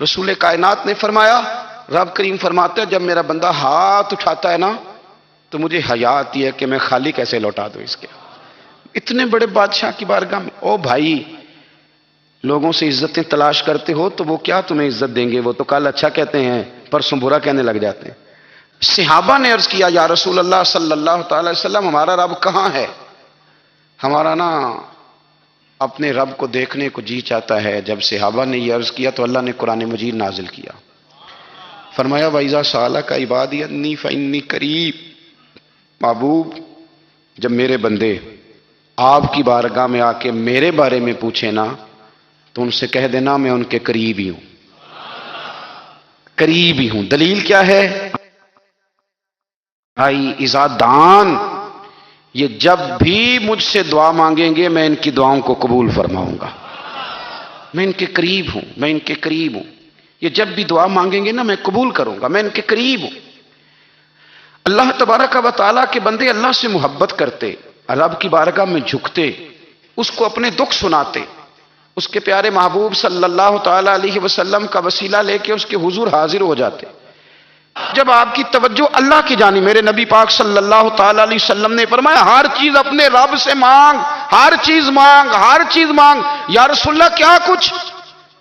رسول کائنات نے فرمایا، رب کریم فرماتا ہے جب میرا بندہ ہاتھ اٹھاتا ہے نا تو مجھے حیا آتی ہے کہ میں خالی کیسے لوٹا دوں اس کے۔ اتنے بڑے بادشاہ کی بارگاہ میں، او بھائی لوگوں سے عزتیں تلاش کرتے ہو تو وہ کیا تمہیں عزت دیں گے؟ وہ تو کل اچھا کہتے ہیں پرسوں برا کہنے لگ جاتے ہیں۔ صحابہ نے عرض کیا یا رسول اللہ صلی اللہ تعالی وسلم ہمارا رب کہاں ہے؟ ہمارا نا اپنے رب کو دیکھنے کو جی چاہتا ہے۔ جب صحابہ نے یہ عرض کیا تو اللہ نے قرآن مجید نازل کیا، فرمایا وَإِذَا سَأَلَكَ عِبَادِي عَنِّي فَإِنِّي قَرِيبٌ۔ محبوب جب میرے بندے آپ کی بارگاہ میں آ کے میرے بارے میں پوچھیں نا تو ان سے کہہ دینا میں ان کے قریب ہی ہوں، قریب ہی ہوں۔ دلیل کیا ہے؟ بھائی اذا دان، یہ جب بھی مجھ سے دعا مانگیں گے میں ان کی دعاؤں کو قبول فرماؤں گا، میں ان کے قریب ہوں، میں ان کے قریب ہوں۔ یہ جب بھی دعا مانگیں گے نا میں قبول کروں گا، میں ان کے قریب ہوں۔ اللہ تبارک و تعالیٰ کے بندے اللہ سے محبت کرتے، رب کی بارگاہ میں جھکتے، اس کو اپنے دکھ سناتے، اس کے پیارے محبوب صلی اللہ تعالی علیہ وسلم کا وسیلہ لے کے اس کے حضور حاضر ہو جاتے۔ جب آپ کی توجہ اللہ کی جانب، میرے نبی پاک صلی اللہ تعالی علیہ وسلم نے فرمایا ہر چیز اپنے رب سے مانگ، ہر چیز مانگ، ہر چیز مانگ۔ یا رسول اللہ کیا کچھ؟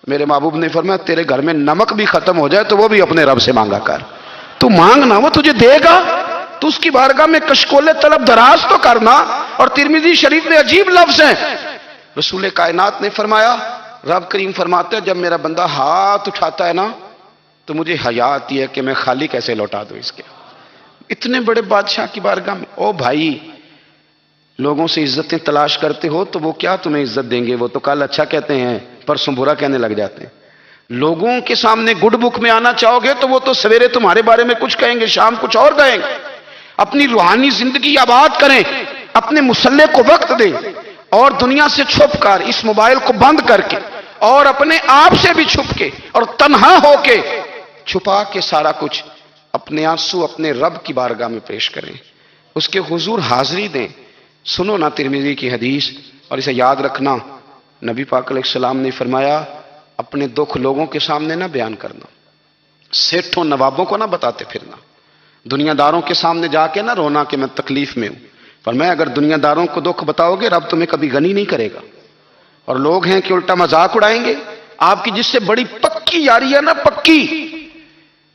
میرے محبوب نے فرمایا تیرے گھر میں نمک بھی ختم ہو جائے تو وہ بھی اپنے رب سے مانگا کر، تو مانگنا وہ تجھے دے گا، تو اس کی بارگاہ میں کشکول طلب دراز تو کرنا۔ اور ترمذی شریف میں عجیب لفظ ہیں، رسول کائنات نے فرمایا، رب کریم فرماتے ہیں جب میرا بندہ ہاتھ اٹھاتا ہے نا تو مجھے حیا آتی ہے کہ میں خالی کیسے لوٹا دوں اس کے۔ اتنے بڑے بادشاہ کی بارگاہ میں، او بھائی لوگوں سے عزتیں تلاش کرتے ہو تو وہ کیا تمہیں عزت دیں گے؟ وہ تو کل اچھا کہتے ہیں پرسوں برا کہنے لگ جاتے ہیں۔ لوگوں کے سامنے گڈ بک میں آنا چاہو گے تو وہ تو سویرے تمہارے بارے میں کچھ کہیں گے، شام کچھ اور کہیں گے۔ اپنی روحانی زندگی آباد کریں، اپنے مسلح کو وقت دیں، اور دنیا سے چھپ کر اس موبائل کو بند کر کے اور اپنے آپ سے بھی چھپ کے اور تنہا ہو کے چھپا کے سارا کچھ اپنے آنسو اپنے رب کی بارگاہ میں پیش کریں، اس کے حضور حاضری دیں۔ سنو نا ترمذی کی حدیث، اور اسے یاد رکھنا، نبی پاک علیہ السلام نے فرمایا اپنے دکھ لوگوں کے سامنے نہ بیان کرنا، سیٹھوں نوابوں کو نہ بتاتے پھرنا، دنیا داروں کے سامنے جا کے نہ رونا کہ میں تکلیف میں ہوں۔ فرمایا اگر دنیا داروں کو دکھ بتاؤ گے رب تمہیں کبھی غنی نہیں کرے گا، اور لوگ ہیں کہ الٹا مذاق اڑائیں گے۔ آپ کی جس سے بڑی پکی یاری ہے نا، پکی،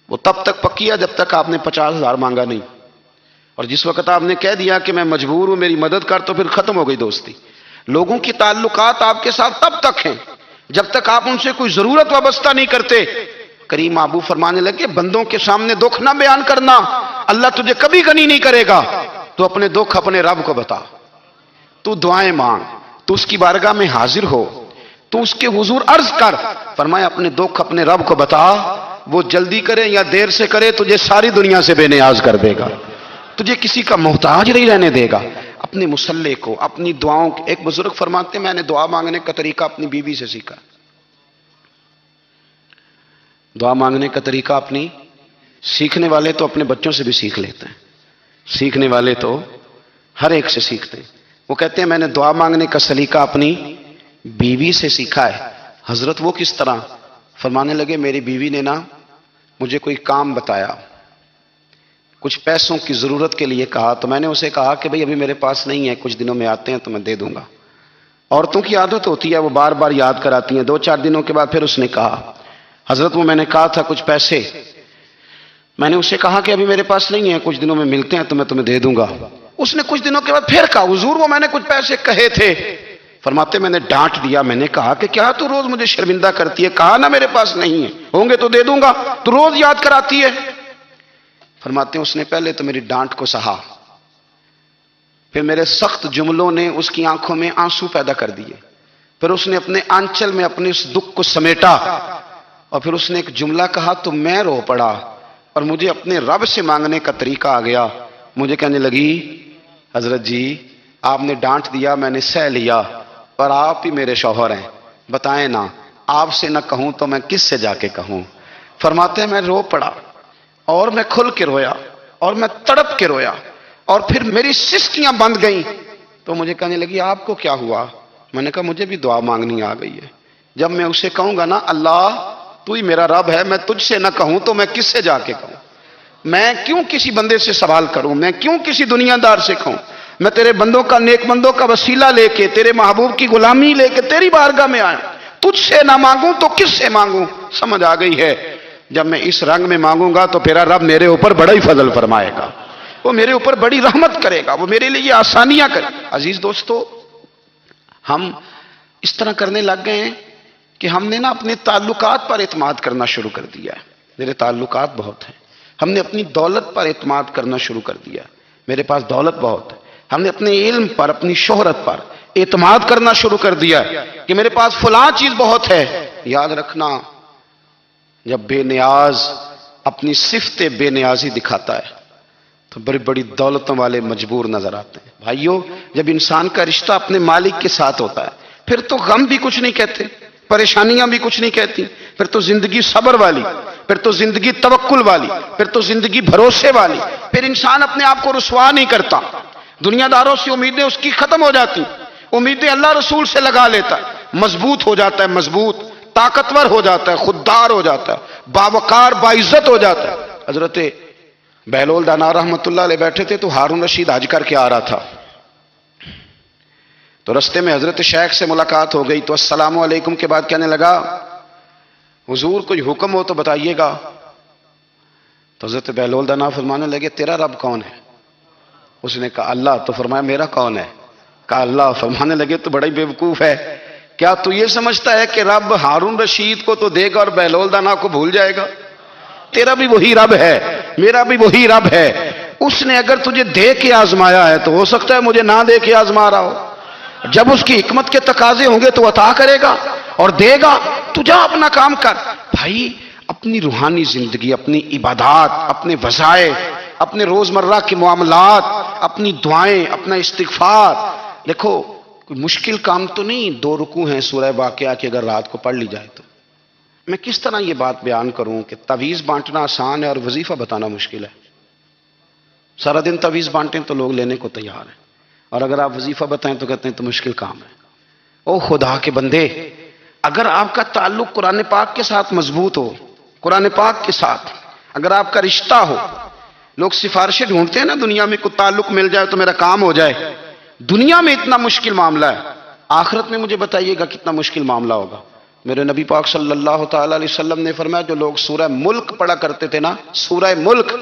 وہ تب تک پکی ہے جب تک آپ نے 50,000 مانگا نہیں، اور جس وقت آپ نے کہہ دیا کہ میں مجبور ہوں میری مدد کر تو پھر ختم ہو گئی دوستی۔ لوگوں کی تعلقات آپ کے ساتھ تب تک ہیں جب تک آپ ان سے کوئی ضرورت وابستہ نہیں کرتے۔ کریم محبوب فرمانے لگے بندوں کے سامنے دکھ نہ بیان کرنا، اللہ تجھے کبھی غنی نہیں کرے گا۔ تو اپنے دکھ اپنے رب کو بتا، تو دعائیں مانگ، تو اس کی بارگاہ میں حاضر ہو، تو اس کے حضور عرض کر۔ فرمایا اپنے دکھ اپنے رب کو بتا، وہ جلدی کرے یا دیر سے کرے تجھے ساری دنیا سے بے نیاز کر دے گا، تجھے کسی کا محتاج نہیں رہنے دے گا۔ اپنے مسلح کو، اپنی دعاؤں، ایک بزرگ فرماتے ہیں میں نے دعا مانگنے کا طریقہ اپنی بیوی سے سیکھا۔ دعا مانگنے کا طریقہ اپنی، سیکھنے والے تو اپنے بچوں سے بھی سیکھ لیتے ہیں، سیکھنے والے تو ہر ایک سے سیکھتے ہیں۔ وہ کہتے ہیں میں نے دعا مانگنے کا سلیقہ اپنی بیوی سے سیکھا ہے۔ حضرت وہ کس طرح؟ فرمانے لگے میری بیوی نے نا مجھے کوئی کام بتایا، کچھ پیسوں کی ضرورت کے لیے کہا، تو میں نے اسے کہا کہ بھئی ابھی میرے پاس نہیں ہے، کچھ دنوں میں آتے ہیں تو میں دے دوں گا۔ عورتوں کی عادت ہوتی ہے وہ بار بار یاد کراتی ہیں، 2-4 دنوں کے بعد پھر اس نے کہا حضرت وہ میں نے کہا تھا کچھ پیسے، میں نے اسے کہا کہ ابھی میرے پاس نہیں ہے، کچھ دنوں میں ملتے ہیں تو میں تمہیں دے دوں گا۔ اس نے کچھ دنوں کے بعد پھر کہا حضور وہ میں نے کچھ پیسے کہے تھے۔ فرماتے میں نے ڈانٹ دیا، میں نے کہا کہ کیا تو روز مجھے شرمندہ کرتی ہے، کہا نا میرے پاس نہیں ہے، ہوں گے تو دے دوں گا، تو روز یاد کراتی ہے۔ فرماتے ہیں اس نے پہلے تو میری ڈانٹ کو سہا، پھر میرے سخت جملوں نے اس کی آنکھوں میں آنسو پیدا کر دیے، پھر اس نے اپنے آنچل میں اپنے اس دکھ کو سمیٹا، اور پھر اس نے ایک جملہ کہا تو میں رو پڑا، اور مجھے اپنے رب سے مانگنے کا طریقہ آ گیا۔ مجھے کہنے لگی حضرت جی آپ نے ڈانٹ دیا، میں نے سہ لیا، اور آپ ہی میرے شوہر ہیں، بتائیں نا آپ سے نہ کہوں تو میں کس سے جا کے کہوں۔ فرماتے ہیں میں رو پڑا، اور میں کھل کے رویا، اور میں تڑپ کے رویا، اور پھر میری سسکیاں بند گئیں۔ تو مجھے کہنے لگی آپ کو کیا ہوا؟ میں نے کہا مجھے بھی دعا مانگنی آ گئی ہے، جب میں اسے کہوں گا نا اللہ تو ہی میرا رب ہے، میں تجھ سے نہ کہوں تو میں کس سے جا کے کہوں؟ میں کیوں کسی بندے سے سوال کروں؟ میں کیوں کسی دنیا دار سے کہوں؟ میں تیرے بندوں کا، نیک بندوں کا وسیلہ لے کے، تیرے محبوب کی غلامی لے کے تیری بارگاہ میں آیا، تجھ سے نہ مانگوں تو کس سے مانگوں؟ سمجھ آ گئی ہے؟ جب میں اس رنگ میں مانگوں گا تو پھر رب میرے اوپر بڑا ہی فضل فرمائے گا، وہ میرے اوپر بڑی رحمت کرے گا، وہ میرے لیے آسانیاں کرے گا۔ عزیز دوستو، ہم اس طرح کرنے لگ گئے ہیں کہ ہم نے نا اپنے تعلقات پر اعتماد کرنا شروع کر دیا ہے۔ میرے تعلقات بہت ہیں۔ ہم نے اپنی دولت پر اعتماد کرنا شروع کر دیا ہے، میرے پاس دولت بہت ہے۔ ہم نے اپنے علم پر، اپنی شہرت پر اعتماد کرنا شروع کر دیا ہے کہ میرے پاس فلاں چیز بہت ہے۔ یاد رکھنا، جب بے نیاز اپنی صفت بے نیازی دکھاتا ہے تو بڑی بڑی دولتوں والے مجبور نظر آتے ہیں۔ بھائیو، جب انسان کا رشتہ اپنے مالک کے ساتھ ہوتا ہے پھر تو غم بھی کچھ نہیں کہتے، پریشانیاں بھی کچھ نہیں کہتی، پھر تو زندگی صبر والی، پھر تو زندگی توکل والی، پھر تو زندگی بھروسے والی، پھر انسان اپنے آپ کو رسوا نہیں کرتا، دنیا داروں سے امیدیں اس کی ختم ہو جاتی، امیدیں اللہ رسول سے لگا لیتا ہے، مضبوط ہو جاتا ہے، مضبوط، طاقتور ہو جاتا ہے، خوددار ہو جاتا ہے، باوقار باعزت ہو جاتا ہے۔ حضرت بہلول دانا رحمت اللہ علیہ بیٹھے تھے تو ہارون رشید حج کر کے آ رہا تھا، تو رستے میں حضرت شیخ سے ملاقات ہو گئی تو السلام علیکم کے بعد کہنے لگا، حضور کوئی حکم ہو تو بتائیے گا۔ تو حضرت بہلول دانا فرمانے لگے، تیرا رب کون ہے؟ اس نے کہا اللہ۔ تو فرمایا میرا کون ہے؟ کہا اللہ۔ فرمانے لگے تو بڑا ہی بیوقوف ہے، کیا تو یہ سمجھتا ہے کہ رب ہارون رشید کو تو دے گا اور بہلول دانا کو بھول جائے گا؟ تیرا بھی وہی رب ہے، میرا بھی وہی رب ہے۔ اس نے اگر تجھے دے کے آزمایا ہے تو ہو سکتا ہے مجھے نہ دے کے آزما رہا ہو، جب اس کی حکمت کے تقاضے ہوں گے تو عطا کرے گا اور دے گا، تو جا اپنا کام کر۔ بھائی، اپنی روحانی زندگی، اپنی عبادات، اپنے وظائف، اپنے روزمرہ کے معاملات، اپنی دعائیں، اپنا استغفار، دیکھو کوئی مشکل کام تو نہیں، 2 رکوع ہیں سورہ واقعہ کی، اگر رات کو پڑھ لی جائے تو۔ میں کس طرح یہ بات بیان کروں کہ تعویذ بانٹنا آسان ہے اور وظیفہ بتانا مشکل ہے؟ سارا دن تعویذ بانٹیں تو لوگ لینے کو تیار ہیں، اور اگر آپ وظیفہ بتائیں تو کہتے ہیں تو مشکل کام ہے۔ او خدا کے بندے، اگر آپ کا تعلق قرآن پاک کے ساتھ مضبوط ہو، قرآن پاک کے ساتھ اگر آپ کا رشتہ ہو، لوگ سفارشیں ڈھونڈتے ہیں نا دنیا میں، کوئی تعلق مل جائے تو میرا کام ہو جائے، دنیا میں اتنا مشکل معاملہ ہے، آخرت میں مجھے بتائیے گا کتنا مشکل معاملہ ہوگا۔ میرے نبی پاک صلی اللہ تعالی علیہ وسلم نے فرمایا، جو لوگ سورہ ملک پڑھا کرتے تھے نا، سورہ ملک،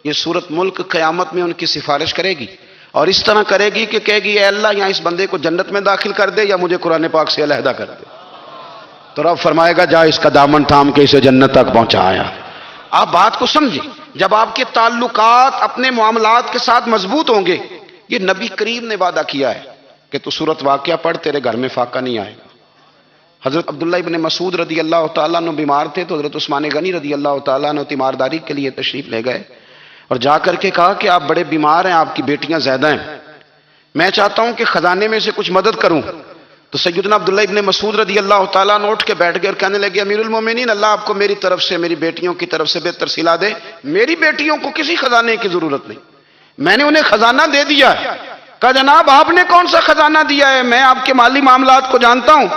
یہ سورت ملک قیامت میں ان کی سفارش کرے گی، اور اس طرح کرے گی کہ کہے گی اے اللہ یہاں اس بندے کو جنت میں داخل کر دے یا مجھے قرآن پاک سے علیحدہ کر دے۔ تو رب فرمائے گا جا اس کا دامن تھام کے اسے جنت تک پہنچایا۔ آپ بات کو سمجھیں، جب آپ کے تعلقات اپنے معاملات کے ساتھ مضبوط ہوں گے، یہ نبی کریم نے وعدہ کیا ہے کہ تو سورت واقعہ پڑھ، تیرے گھر میں فاقہ نہیں آئے گا۔ حضرت عبداللہ ابن مسعود رضی اللہ تعالیٰ عنہ بیمار تھے تو حضرت عثمان غنی رضی اللہ تعالیٰ عنہ تیمارداری کے لیے تشریف لے گئے اور جا کر کے کہا کہ آپ بڑے بیمار ہیں، آپ کی بیٹیاں زیادہ ہیں، میں چاہتا ہوں کہ خزانے میں سے کچھ مدد کروں۔ تو سیدنا عبداللہ ابن مسعود رضی اللہ تعالیٰ عنہ اٹھ کے بیٹھ گئے اور کہنے لگے، امیر المومنین، اللہ آپ کو میری طرف سے، میری بیٹیوں کی طرف سے بہتر صلہ دے، میری بیٹیوں کو کسی خزانے کی ضرورت نہیں، میں نے انہیں خزانہ دے دیا ہے۔ کہا جناب آپ نے کون سا خزانہ دیا ہے، میں آپ کے مالی معاملات کو جانتا ہوں۔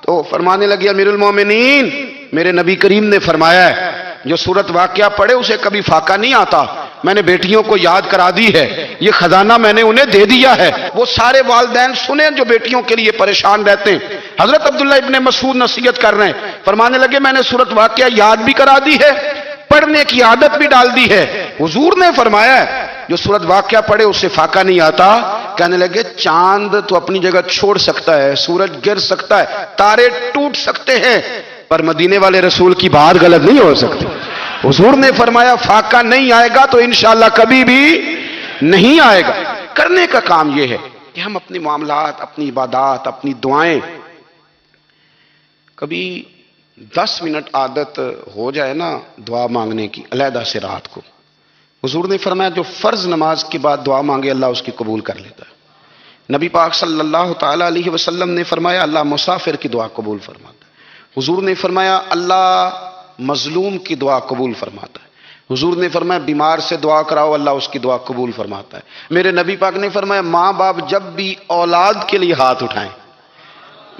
تو فرمانے لگے، امیر المومنین، میرے نبی کریم نے فرمایا ہے جو سورت واقعہ پڑھے اسے کبھی فاقہ نہیں آتا، میں نے بیٹیوں کو یاد کرا دی ہے، یہ خزانہ میں نے انہیں دے دیا ہے۔ وہ سارے والدین سنیں جو بیٹیوں کے لیے پریشان رہتے ہیں، حضرت عبداللہ ابن مسعود نصیحت کر رہے ہیں، فرمانے لگے میں نے سورت واقعہ یاد بھی کرا دی ہے، پڑھنے کی عادت بھی ڈال دی ہے۔ حضور نے فرمایا ہے جو سورت واقعہ پڑھے اسے فاقہ نہیں آتا۔ کہنے لگے چاند تو اپنی جگہ چھوڑ سکتا ہے، سورج گر سکتا ہے، تارے ٹوٹ سکتے ہیں، پر مدینے والے رسول کی بات غلط نہیں ہو سکتی۔ حضور نے فرمایا فاقہ نہیں آئے گا تو انشاءاللہ کبھی بھی نہیں آئے گا۔ کرنے کا کام یہ ہے کہ ہم اپنے معاملات، اپنی عبادات، اپنی دعائیں، کبھی 10 منٹ عادت ہو جائے نا دعا مانگنے کی علیحدہ سے رات کو، حضور نے فرمایا جو فرض نماز کے بعد دعا مانگے اللہ اس کی قبول کر لیتا ہے۔ نبی پاک صلی اللہ تعالی علیہ وسلم نے فرمایا اللہ مسافر کی دعا قبول فرماتا ہے۔ حضور نے فرمایا اللہ مظلوم کی دعا قبول فرماتا ہے۔ حضور نے فرمایا بیمار سے دعا کراؤ اللہ اس کی دعا قبول فرماتا ہے۔ میرے نبی پاک نے فرمایا ماں باپ جب بھی اولاد کے لیے ہاتھ اٹھائیں،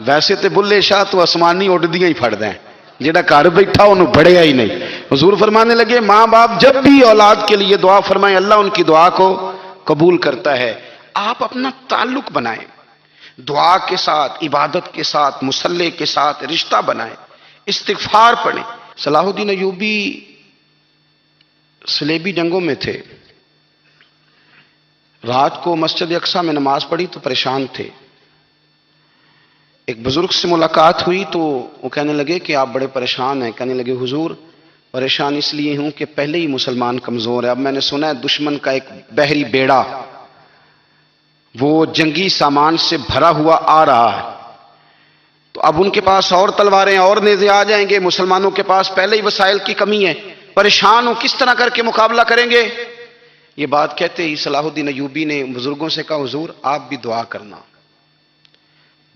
ویسے تے بلے شاہ تو آسمانی اڈدیاں ہی پھڑ دیں، جڑا گھر بیٹھا انہوں بڑھیا ہی نہیں. حضور فرمانے لگے ماں باپ جب بھی اولاد کے لیے دعا فرمائیں اللہ ان کی دعا کو قبول کرتا ہے. آپ اپنا تعلق بنائیں دعا کے ساتھ، عبادت کے ساتھ، مصلی کے ساتھ رشتہ بنائیں، استغفار پڑھیں. صلاح الدین ایوبی صلیبی جنگوں میں تھے. رات کو مسجد اقصی میں نماز پڑھی تو پریشان تھے. ایک بزرگ سے ملاقات ہوئی تو وہ کہنے لگے کہ آپ بڑے پریشان ہیں. کہنے لگے حضور پریشان اس لیے ہوں کہ پہلے ہی مسلمان کمزور ہے، اب میں نے سنا ہے دشمن کا ایک بحری بیڑا وہ جنگی سامان سے بھرا ہوا آ رہا ہے، تو اب ان کے پاس اور تلواریں اور نیزے آ جائیں گے، مسلمانوں کے پاس پہلے ہی وسائل کی کمی ہے، پریشان ہوں کس طرح کر کے مقابلہ کریں گے. یہ بات کہتے ہی صلاح الدین ایوبی نے بزرگوں سے کہا حضور آپ بھی دعا کرنا،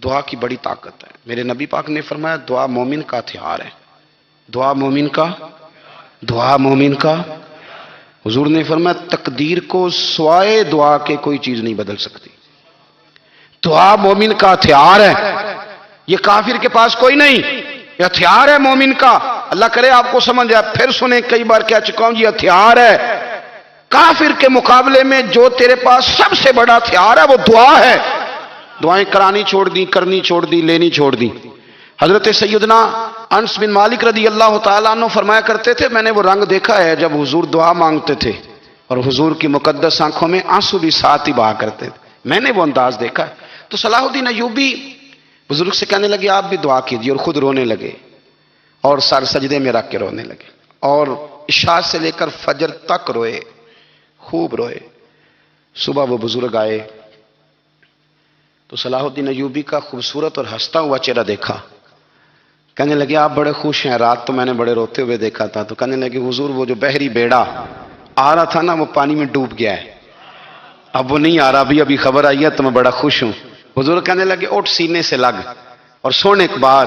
دعا کی بڑی طاقت ہے. میرے نبی پاک نے فرمایا دعا مومن کا ہتھیار ہے، دعا مومن کا، دعا مومن کا. حضور نے فرمایا تقدیر کو سوائے دعا کے کوئی چیز نہیں بدل سکتی. دعا مومن کا ہتھیار ہے، یہ کافر کے پاس کوئی نہیں، یہ ہتھیار ہے مومن کا. اللہ کرے آپ کو سمجھ آئے. پھر سنیں کئی بار کہہ چکا ہوں یہ ہتھیار ہے. کافر کے مقابلے میں جو تیرے پاس سب سے بڑا ہتھیار ہے وہ دعا ہے. دعائیں کرانی چھوڑ دی، کرنی چھوڑ دی، لینی چھوڑ دی. حضرت سیدنا انس بن مالک رضی اللہ تعالیٰ عنہ فرمایا کرتے تھے میں نے وہ رنگ دیکھا ہے جب حضور دعا مانگتے تھے اور حضور کی مقدس آنکھوں میں آنسو بھی ساتھ ہی بہا کرتے تھے. میں نے وہ انداز دیکھا ہے. تو صلاح الدین ایوبی بزرگ سے کہنے لگے آپ بھی دعا کیجیے، اور خود رونے لگے اور سر سجدے میں رکھ کے رونے لگے اور عشاء سے لے کر فجر تک روئے، خوب روئے. صبح وہ بزرگ آئے تو صلاح الدین ایوبی کا خوبصورت اور ہنستا ہوا چہرہ دیکھا. کہنے لگے آپ بڑے خوش ہیں، رات تو میں نے بڑے روتے ہوئے دیکھا تھا. تو کہنے لگے حضور وہ جو بحری بیڑا آ رہا تھا نا وہ پانی میں ڈوب گیا ہے، اب وہ نہیں آ رہا، ابھی خبر آئی ہے تو میں بڑا خوش ہوں. حضور کہنے لگے اٹھ سینے سے لگ، اور سونے کے بعد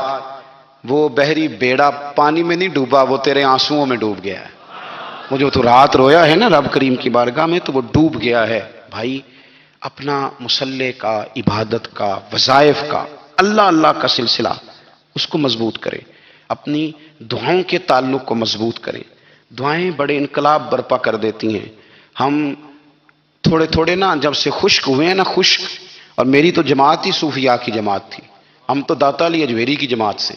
وہ بحری بیڑا پانی میں نہیں ڈوبا، وہ تیرے آنسوؤں میں ڈوب گیا ہے. وہ جو تو رات رویا ہے نا رب کریم کی بارگاہ میں تو وہ ڈوب گیا ہے. بھائی اپنا مصلی کا، عبادت کا، وظائف کا، اللہ اللہ کا سلسلہ اس کو مضبوط کرے، اپنی دعاؤں کے تعلق کو مضبوط کرے. دعائیں بڑے انقلاب برپا کر دیتی ہیں. ہم تھوڑے تھوڑے نا جب سے خشک ہوئے ہیں نا، خشک، اور میری تو جماعت ہی صوفیاء کی جماعت تھی. ہم تو داتا علی اجمیری کی جماعت سے،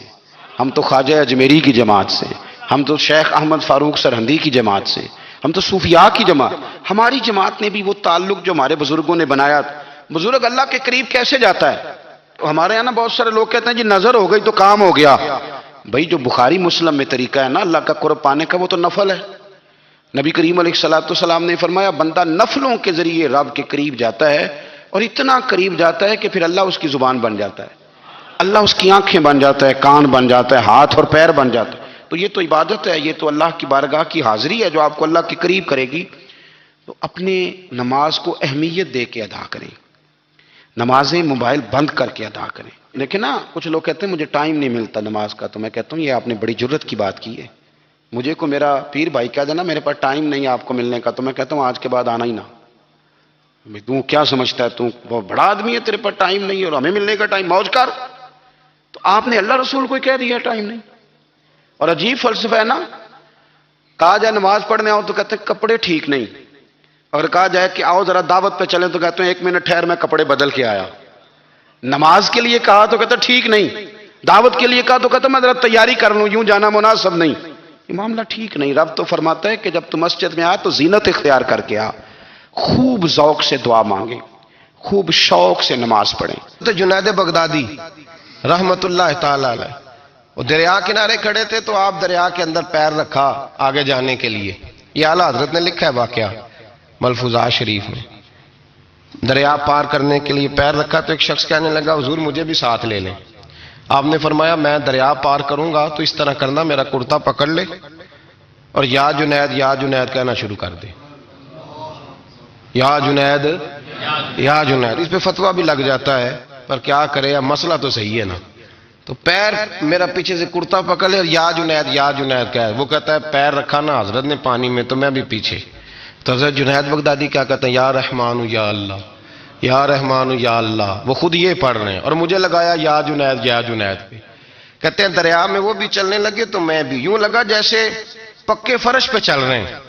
ہم تو خواجہ اجمیری کی جماعت سے، ہم تو شیخ احمد فاروق سرہندی کی جماعت سے، ہم تو صوفیاء کی جماعت. ہماری جماعت نے بھی وہ تعلق جو ہمارے بزرگوں نے بنایا. بزرگ اللہ کے قریب کیسے جاتا ہے؟ تو ہمارے یہاں نا بہت سارے لوگ کہتے ہیں جی نظر ہو گئی تو کام ہو گیا. بھائی جو بخاری مسلم میں طریقہ ہے نا اللہ کا قرب پانے کا وہ تو نفل ہے. نبی کریم علیہ الصلوۃ والسلام نے فرمایا بندہ نفلوں کے ذریعے رب کے قریب جاتا ہے، اور اتنا قریب جاتا ہے کہ پھر اللہ اس کی زبان بن جاتا ہے، اللہ اس کی آنکھیں بن جاتا ہے، کان بن جاتا ہے، ہاتھ اور پیر بن جاتا ہے. تو یہ تو عبادت ہے، یہ تو اللہ کی بارگاہ کی حاضری ہے جو آپ کو اللہ کے قریب کرے گی. تو اپنے نماز کو اہمیت دے کے ادا کریں، نمازیں موبائل بند کر کے ادا کریں. لیکن نا کچھ لوگ کہتے ہیں مجھے ٹائم نہیں ملتا نماز کا، تو میں کہتا ہوں یہ آپ نے بڑی جرت کی بات کی ہے. مجھے کو میرا پیر بھائی کہہ دینا میرے پاس ٹائم نہیں آپ کو ملنے کا، تو میں کہتا ہوں آج کے بعد آنا ہی نہ. تو کیا سمجھتا ہے تو وہ بڑا آدمی ہے، تیرے پاس ٹائم نہیں ہے اور ہمیں ملنے کا ٹائم، موج کر. تو آپ نے اللہ رسول کو کہہ دیا ٹائم نہیں. اور عجیب فلسفہ ہے نا، کہا جائے نماز پڑھنے آؤ تو کہتے ہیں کپڑے ٹھیک نہیں، اور کہا جائے کہ آؤ ذرا دعوت پہ چلیں تو کہتے ہیں 1 منٹ ٹھہر میں کپڑے بدل کے آیا. نماز کے لیے کہا تو کہتا ٹھیک نہیں، دعوت کے لیے کہا تو کہتا میں ذرا تیاری کر لوں، یوں جانا مناسب نہیں. یہ معاملہ ٹھیک نہیں. رب تو فرماتا ہے کہ جب تم مسجد میں آ تو زینت اختیار کر کے آ، خوب ذوق سے دعا مانگے، خوب شوق سے نماز پڑھیں. تو جنید بغدادی رحمت اللہ تعالی علیہ وہ دریا کنارے کھڑے تھے تو آپ دریا کے اندر پیر رکھا آگے جانے کے لیے. یہ اعلیٰ حضرت نے لکھا ہے واقعہ ملفوظات شریف میں. دریا پار کرنے کے لیے پیر رکھا تو ایک شخص کہنے لگا حضور مجھے بھی ساتھ لے لیں. آپ نے فرمایا میں دریا پار کروں گا تو اس طرح کرنا میرا کرتا پکڑ لے اور یا جنید کہنا شروع کر دے. یا جنید یا جنید. اس پہ فتویٰ بھی لگ جاتا ہے پر کیا کرے، اب مسئلہ تو صحیح ہے نا. تو پیر میرا پیچھے سے کرتا پکڑ لے اور یا جنید کہہ. وہ کہتا ہے پیر رکھا نا حضرت نے پانی میں تو میں بھی پیچھے. تو حضرت جنید بغدادی کیا کہتے ہیں یا رحمان یا اللہ، یا رحمان یا اللہ. وہ خود یہ پڑھ رہے ہیں اور مجھے لگایا یا جنید پہ. کہتے ہیں دریا میں وہ بھی چلنے لگے تو میں بھی، یوں لگا جیسے پکے فرش پہ چل رہے ہیں.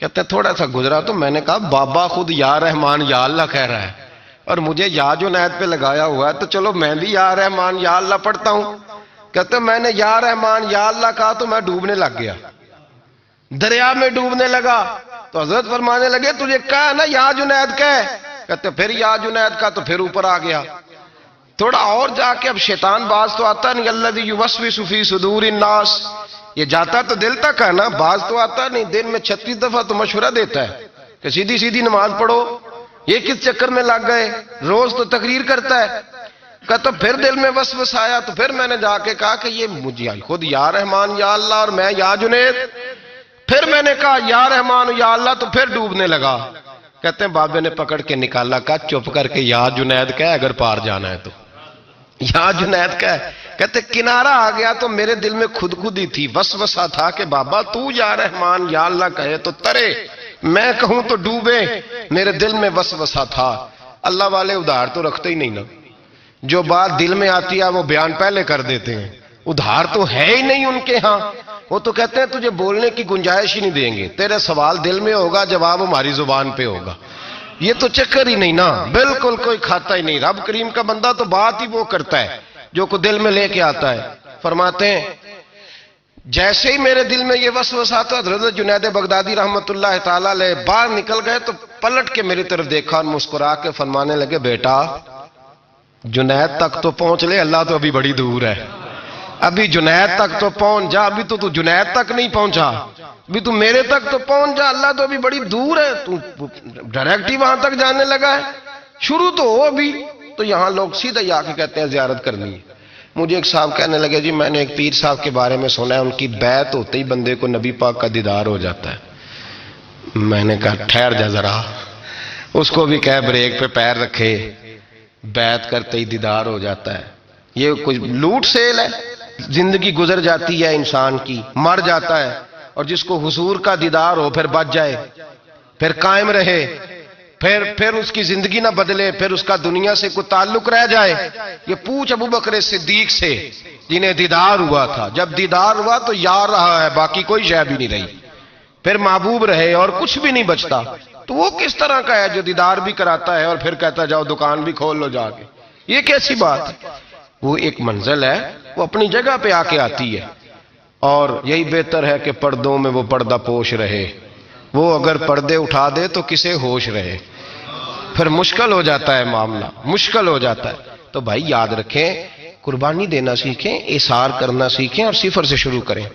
کہتے ہیں تھوڑا سا گزرا تو میں نے کہا بابا خود یا رحمان یا اللہ کہہ رہا ہے اور مجھے یا جنید پہ لگایا ہوا ہے، تو چلو میں بھی یا رحمان یا اللہ پڑھتا ہوں. کہتے ہیں میں نے یا رحمان یا اللہ کہا تو میں ڈوبنے لگ گیا، دریا میں ڈوبنے لگا. تو حضرت فرمانے لگے تجھے کہا نا یا جنید کہہ. کہتے پھر یا جنید کا تو پھر اوپر آ گیا. تھوڑا اور جا کے اب شیطان باز تو آتا نہیں، الذی یوسوس فی صدور الناس، یہ جاتا تو دل تک ہے نا، باز تو آتا نہیں. دن میں 36 دفعہ تو مشورہ دیتا ہے کہ سیدھی سیدھی نماز پڑھو، یہ کس چکر میں لگ گئے، روز تو تقریر کرتا ہے. کہتا پھر دل میں وسوسہ آیا تو پھر میں نے جا کے کہا کہ یہ مجھے خود یا رحمان یا اللہ اور میں یا جنید. پھر میں نے کہا یا رحمان یا اللہ تو پھر ڈوبنے لگا. کہتے ہیں بابے نے پکڑ کے نکالا، کہا چپ کر کے یا جنید کہہ اگر پار جانا ہے تو یا جنید کہہ. کہتے کنارہ آ گیا تو میرے دل میں خود ہی تھی، وسوسہ تھا کہ بابا تو یا رحمان یا اللہ کہے تو ترے، میں کہوں تو ڈوبے. میرے دل میں وسوسہ تھا. اللہ والے ادھار تو رکھتے ہی نہیں نا، جو بات دل میں آتی ہے وہ بیان پہلے کر دیتے ہیں. ادھار تو ہے ہی نہیں ان کے ہاں. وہ تو کہتے ہیں تجھے بولنے کی گنجائش ہی نہیں دیں گے، تیرے سوال دل میں ہوگا جواب ہماری زبان پہ ہوگا. یہ تو چکر ہی نہیں نا، بالکل کوئی کھاتا ہی نہیں. رب کریم کا بندہ تو بات ہی وہ کرتا ہے جو کو دل میں لے کے آتا ہے. فرماتے ہیں جیسے ہی میرے دل میں یہ وسوسہ تھا، حضرت جنید بغدادی رحمت اللہ تعالی علیہ باہر نکل گئے تو پلٹ کے میری طرف دیکھا اور مسکرا کے فرمانے لگے بیٹا جنید تک تو پہنچ لے، اللہ تو ابھی بڑی دور ہے. ابھی جنید تک تو پہنچ جا، ابھی تو جنید تک نہیں پہنچا، ابھی تو میرے تک تو پہنچ جا، اللہ تو ابھی بڑی دور ہے. تو ڈائریکٹ ہی وہاں تک جانے لگا ہے، شروع تو ہو ابھی. تو یہاں لوگ سیدھا آ کے کہتے ہیں زیارت کرنی ہے. مجھے ایک صاحب کہنے لگے جی میں نے ایک پیر صاحب کے بارے میں سنا ہے ان کی بیعت ہوتے ہی بندے کو نبی پاک کا دیدار ہو جاتا ہے. میں نے کہا ٹھہر جا ذرا، اس کو بھی کہہ بریک پہ پیر رکھے، بیعت کرتے ہی دیدار ہو جاتا ہے. یہ کوئی لوٹ سیل ہے؟ زندگی گزر جاتی ہے انسان کی، مر جاتا ہے، اور جس کو حضور کا دیدار ہو پھر بچ جائے، پھر قائم رہے، پھر اس کی زندگی نہ بدلے، پھر اس کا دنیا سے کوئی تعلق رہ جائے. یہ پوچھ ابو بکر صدیق سے جنہیں دیدار ہوا تھا. جب دیدار ہوا تو یار رہا ہے، باقی کوئی شے بھی نہیں رہی، پھر محبوب رہے اور کچھ بھی نہیں بچتا. تو وہ کس طرح کا ہے جو دیدار بھی کراتا ہے اور پھر کہتا جاؤ دکان بھی کھول لو جا کے؟ یہ کیسی بات ہے؟ وہ ایک منزل ہے، وہ اپنی جگہ پہ آ کے آتی ہے. اور یہی بہتر ہے کہ پردوں میں وہ پردہ پوش رہے. وہ اگر پردے اٹھا دے تو کسے ہوش رہے، پھر مشکل ہو جاتا ہے معاملہ، مشکل ہو جاتا ہے. تو بھائی یاد رکھیں، قربانی دینا سیکھیں، اثار کرنا سیکھیں اور صفر سے شروع کریں.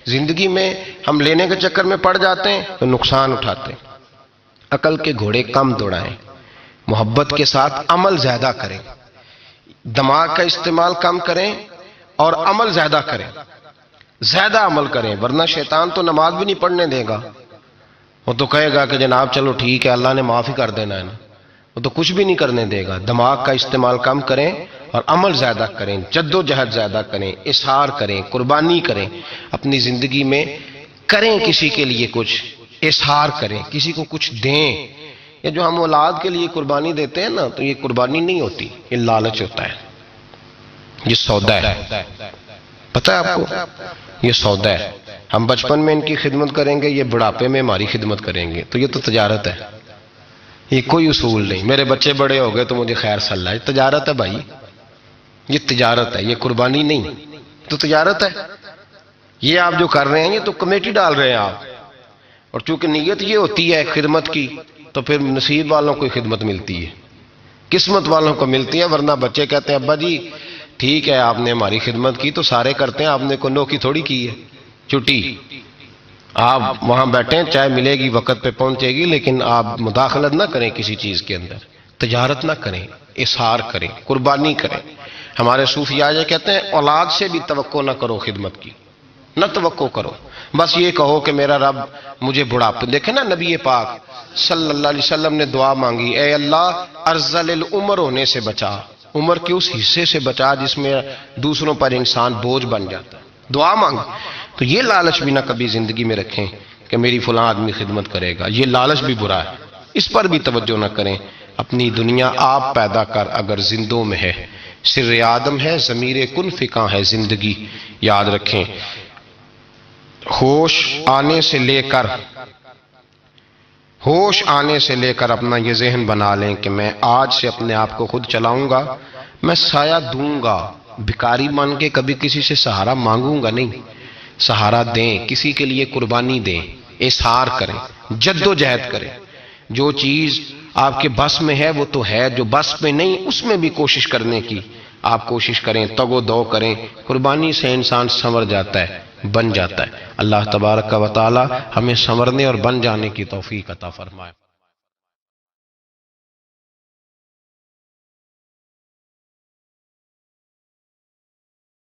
زندگی میں ہم لینے کے چکر میں پڑ جاتے ہیں تو نقصان اٹھاتے ہیں. عقل کے گھوڑے کم دوڑائیں، محبت کے ساتھ عمل زیادہ کریں، دماغ کا استعمال کم کریں اور عمل زیادہ کریں، زیادہ عمل کریں. ورنہ شیطان تو نماز بھی نہیں پڑھنے دے گا. وہ تو کہے گا کہ جناب چلو ٹھیک ہے اللہ نے معاف ہی کر دینا ہے نا. وہ تو کچھ بھی نہیں کرنے دے گا. دماغ کا استعمال کم کریں اور عمل زیادہ کریں، جد و جہد زیادہ کریں، اظہار کریں، قربانی کریں. اپنی زندگی میں کریں، کسی کے لیے کچھ اظہار کریں، کسی کو کچھ دیں. یہ جو ہم اولاد کے لیے قربانی دیتے ہیں نا، تو یہ قربانی نہیں ہوتی، یہ لالچ ہوتا ہے، یہ سودا ہے. پتہ ہے آپ کو، یہ سودا ہے. ہم بچپن میں ان کی خدمت کریں گے، یہ بڑھاپے میں ہماری خدمت کریں گے. تو یہ تو تجارت ہے، یہ کوئی اصول نہیں. میرے بچے بڑے ہو گئے تو مجھے خیر صلی اللہ، یہ تجارت ہے بھائی، یہ تجارت ہے، یہ قربانی نہیں. تو تجارت ہے. یہ آپ جو کر رہے ہیں یہ تو کمیٹی ڈال رہے ہیں آپ، اور چونکہ نیت یہ ہوتی ہے خدمت کی تو پھر نصیب والوں کو خدمت ملتی ہے، قسمت والوں کو ملتی ہے. ورنہ بچے کہتے ہیں ابا جی ٹھیک ہے آپ نے ہماری خدمت کی تو سارے کرتے ہیں، آپ نے کو نوکی تھوڑی کی ہے. چھٹی آپ وہاں بیٹھیں، چائے ملے گی وقت پہ پہنچے گی، لیکن آپ مداخلت نہ کریں کسی چیز کے اندر، تجارت نہ کریں، اظہار کریں، قربانی کریں. ہمارے صوفیاء یہ کہتے ہیں اولاد سے بھی توقع نہ کرو خدمت کی، نہ توقع کرو. بس یہ کہو کہ میرا رب مجھے بڑھاپے. دیکھیں نا نبی پاک صلی اللہ علیہ وسلم نے دعا مانگی، اے اللہ ارذل العمر ہونے سے بچا، عمر کے اس حصے سے بچا جس میں دوسروں پر انسان بوجھ بن جاتا ہے. دعا مانگی. تو یہ لالچ بھی نہ کبھی زندگی میں رکھیں کہ میری فلاں آدمی خدمت کرے گا. یہ لالچ بھی برا ہے، اس پر بھی توجہ نہ کریں. اپنی دنیا آپ پیدا کر اگر زندوں میں ہے، سر آدم ہے ضمیر کن فکاں ہے زندگی، یاد رکھیں۔ ہوش آنے سے لے کر اپنا یہ ذہن بنا لیں کہ میں آج سے اپنے آپ کو خود چلاؤں گا، میں سایہ دوں گا، بھکاری مان کے کبھی کسی سے سہارا مانگوں گا نہیں، سہارا دیں، کسی کے لیے قربانی دیں، اظہار کریں، جد و جہد کریں۔ جو چیز آپ کے بس میں ہے وہ تو ہے، جو بس میں نہیں اس میں بھی کوشش کرنے کی آپ کوشش کریں، تگ و دو کریں، قربانی سے انسان سنور جاتا ہے، بن جاتا ہے۔ اللہ تبارک و تعالی ہمیں سنورنے اور بن جانے کی توفیق عطا فرمائے۔